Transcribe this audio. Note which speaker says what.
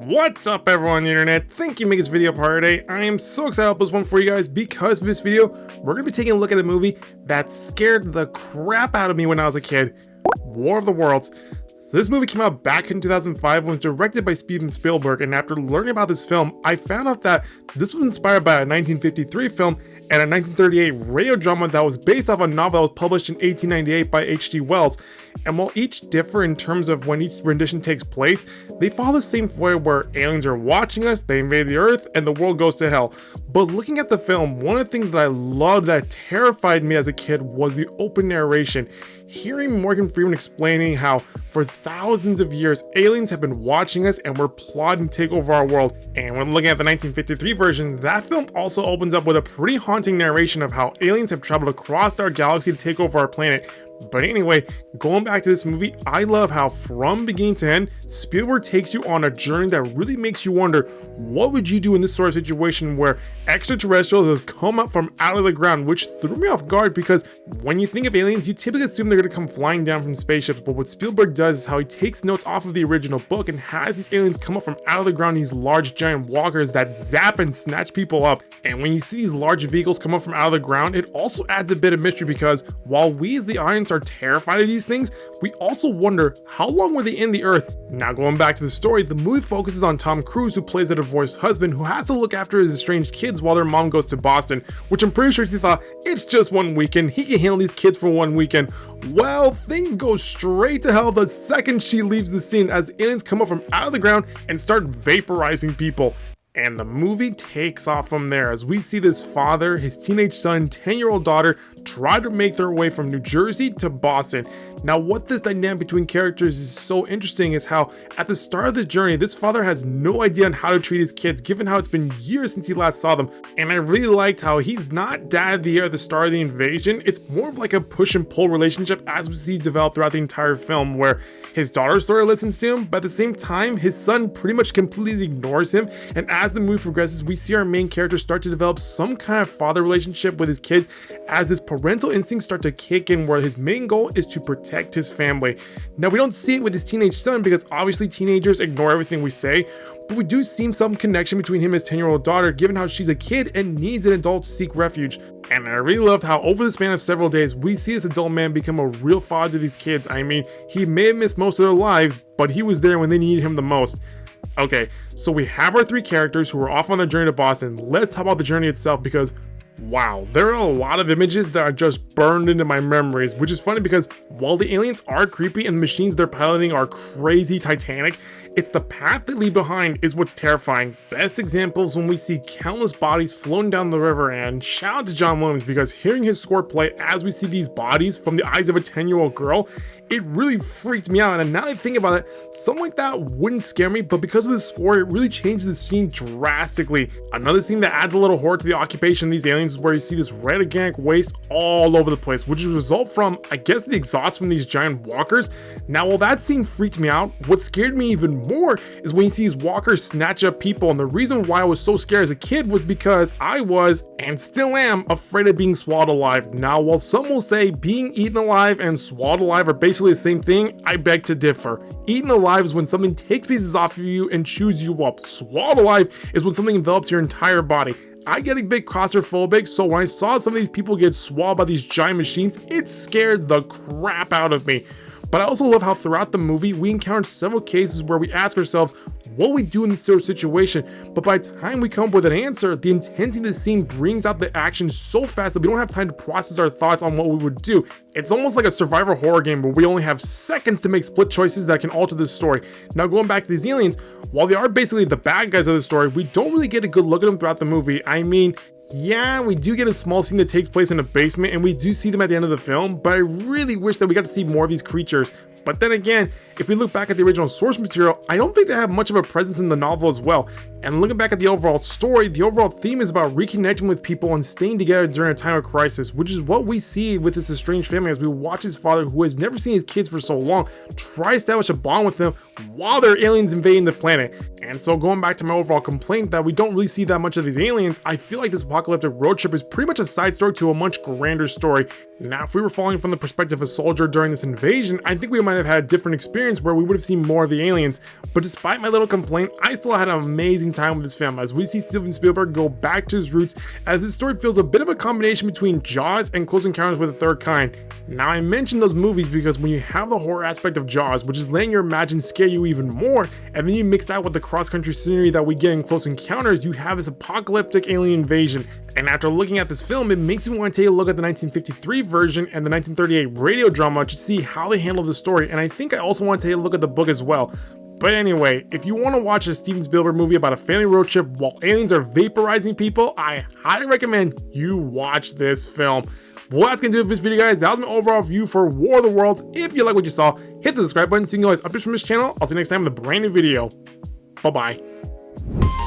Speaker 1: What's up everyone on the internet? Thank you for making this video part today. I am so excited to post one for you guys because for this video, we're going to be taking a look at a movie that scared the crap out of me when I was a kid. War of the Worlds. So this movie came out back in 2005 and was directed by Steven Spielberg, and after learning about this film, I found out that this was inspired by a 1953 film and a 1938 radio drama that was based off a novel that was published in 1898 by H.G. Wells. And while each differ in terms of when each rendition takes place, they follow the same formula where aliens are watching us, they invade the earth, and the world goes to hell. But looking at the film, one of the things that I loved that terrified me as a kid was the open narration. Hearing Morgan Freeman explaining how for thousands of years aliens have been watching us and were plotting to take over our world. And when looking at the 1953 version, that film also opens up with a pretty haunting narration of how aliens have traveled across our galaxy to take over our planet. But anyway, going back to this movie, I love how from beginning to end, Spielberg takes you on a journey that really makes you wonder, what would you do in this sort of situation where extraterrestrials have come up from out of the ground, which threw me off guard because when you think of aliens, you typically assume they're going to come flying down from spaceships. But what Spielberg does is how he takes notes off of the original book and has these aliens come up from out of the ground, these large giant walkers that zap and snatch people up. And when you see these large vehicles come up from out of the ground, it also adds a bit of mystery because while we as the audience are terrified of these things, we also wonder how long were they in the earth. Now going back to the story, the movie focuses on Tom Cruise, who plays a divorced husband who has to look after his estranged kids while their mom goes to Boston, which I'm pretty sure he thought, it's just one weekend, he can handle these kids for one weekend. Well, things go straight to hell the second she leaves the scene as aliens come up from out of the ground and start vaporizing people. And the movie takes off from there as we see this father, his teenage son, 10-year-old daughter try to make their way from New Jersey to Boston. Now, what this dynamic between characters is so interesting is how at the start of the journey, this father has no idea on how to treat his kids, given how it's been years since he last saw them. And I really liked how he's not dad of the year at the start of the invasion. It's more of like a push and pull relationship as we see develop throughout the entire film, where his daughter sort of listens to him, but at the same time, his son pretty much completely ignores him. And as the movie progresses, we see our main character start to develop some kind of father relationship with his kids as his parental instincts start to kick in, where his main goal is to protect his family. Now, we don't see it with his teenage son because obviously teenagers ignore everything we say, but we do see some connection between him and his 10-year-old daughter, given how she's a kid and needs an adult to seek refuge. And I really loved how over the span of several days, we see this adult man become a real father to these kids. I mean, he may have missed most of their lives, but he was there when they needed him the most. Okay, so we have our three characters who are off on their journey to Boston. Let's talk about the journey itself because wow, there are a lot of images that are just burned into my memories, which is funny because while the aliens are creepy and the machines they're piloting are crazy Titanic, it's the path they leave behind is what's terrifying. Best examples when we see countless bodies floating down the river, and shout out to John Williams because hearing his score play as we see these bodies from the eyes of a 10-year-old girl, it really freaked me out. And now that I think about it, something like that wouldn't scare me, but because of the score, it really changes the scene drastically. Another scene that adds a little horror to the occupation of these aliens is where you see this red organic waste all over the place, which is a result from, I guess, the exhaust from these giant walkers. Now, while that scene freaked me out, what scared me even more is when you see these walkers snatch up people. And the reason why I was so scared as a kid was because I was, and still am, afraid of being swallowed alive. Now, while some will say being eaten alive and swallowed alive are basically the same thing, I beg to differ. Eaten alive is when something takes pieces off of you and chews you up. Swallowed alive is when something envelops your entire body. I get a bit claustrophobic, so when I saw some of these people get swallowed by these giant machines, it scared the crap out of me. But I also love how throughout the movie, we encounter several cases where we ask ourselves, what we do in this sort of situation, but by the time we come up with an answer, the intensity of the scene brings out the action so fast that we don't have time to process our thoughts on what we would do. It's almost like a survivor horror game where we only have seconds to make split choices that can alter the story. Now going back to these aliens, while they are basically the bad guys of the story, we don't really get a good look at them throughout the movie. I mean, yeah, we do get a small scene that takes place in a basement and we do see them at the end of the film, but I really wish that we got to see more of these creatures. But then again, if we look back at the original source material, I don't think they have much of a presence in the novel as well. And looking back at the overall story, the overall theme is about reconnecting with people and staying together during a time of crisis, which is what we see with this estranged family as we watch his father, who has never seen his kids for so long, try to establish a bond with them while there are aliens invading the planet. And so going back to my overall complaint that we don't really see that much of these aliens, I feel like this apocalyptic road trip is pretty much a side story to a much grander story. Now, if we were following from the perspective of a soldier during this invasion, I think we might have had a different experience where we would have seen more of the aliens. But despite my little complaint, I still had an amazing time with this film as we see Steven Spielberg go back to his roots, as this story feels a bit of a combination between Jaws and Close Encounters with the Third Kind. Now, I mentioned those movies because when you have the horror aspect of Jaws, which is letting your imagination scare you even more, and then you mix that with the cross-country scenery that we get in Close Encounters, you have this apocalyptic alien invasion. And after looking at this film, it makes me want to take a look at the 1953 version and the 1938 radio drama to see how they handle the story, and I think I also want to take a look at the book as well. But anyway, if you want to watch a Steven Spielberg movie about a family road trip while aliens are vaporizing people, I highly recommend you watch this film. Well, that's going to do it for this video, guys. That was my overall view for War of the Worlds. If you like what you saw, hit the subscribe button so you can always updates from this channel. I'll see you next time with a brand new video. Bye-bye.